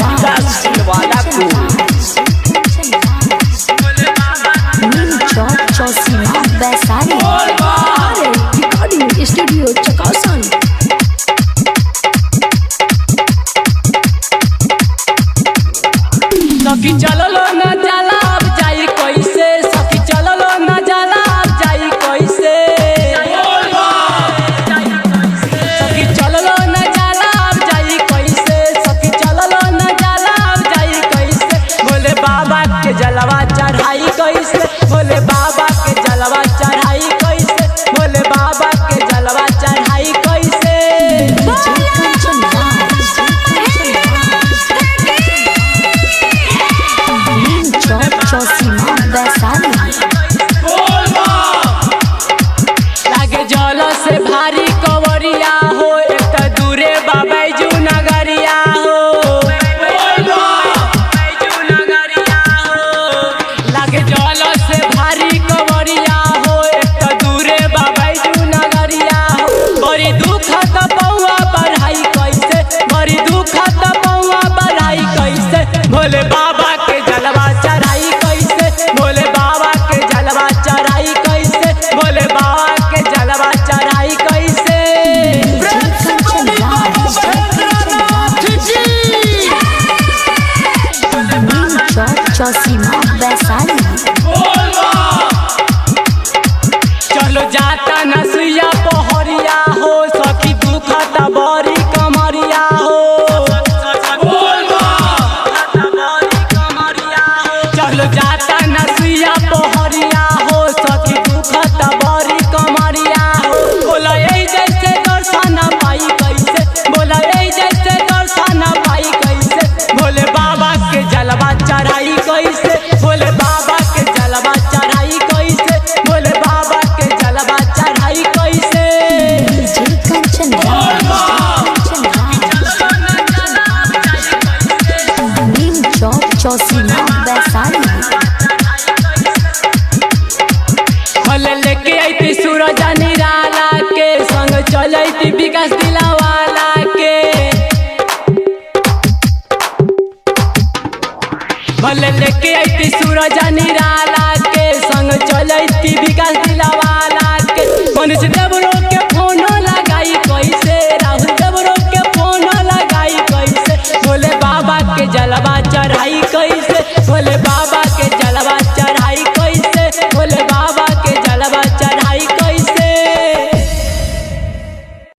वाला को चौसीमा Vaishali recording studio चकासन। सखी चलो न जाला अब जाई कैसे, सखी चलो न जाला अब जाई कैसे, सखी चलो न जाला अब जाई कैसे, सखी चलो न जाला अब जाई कैसे, बोले बाबा के जलवा चढ़ाई कैसे, बोले बाबा के जलवा चढ़ाई कैसे, बोले बाबा के जलवा चढ़ाई कैसे। चौसीमा वैशाली लागे जल से भारी कवरिया हो, एक तो दूरे बाबैजू नगरिया हो, लागे जल से भारी कवरिया हो, एक तो दूरे बाबैजू नगरिया हो, बड़ी दुख त पौआ बढ़ाई कैसे, बड़ी दुख त पौआ बढ़ाई कैसे, भोले बाबा के जलवा चढ़ाई कैसे, भोले बाबा के जलवा चढ़ाई कैसे, भोले बाबा के जलवा चढ़ाई कैसे। चौसीमा वैशाली चलो जाता नसिया पहरिया हो, सखी दुखत बड़ी कमरिया हो, चलो जाता नसिया पहरिया हो, सखी दुखत बड़ी कमरिया हो, बोला यही जैसे दर्शन पाई कैसे, बोला यही जैसे दर्शन पाई कैसे, भोले बाबा के जलवा चढ़ाई कैसे, भोले बाबा के जलवा चढ़ाई कैसे, भोले बाबा के जलवा चढ़ाई कैसे। चौसीमा वैशाली भले लेके आईती सूरज निराला के संग चलती विकास दिलावाला के, भले लेके आईती सूरज निराला के संग चलती विकास दिलावाला के, मनीष देवरो के फोन लगाई कैसे, राहुल देवरो के फोन लगाई कैसे, बोले बाबा के जलवा चढ़ाई कैसे।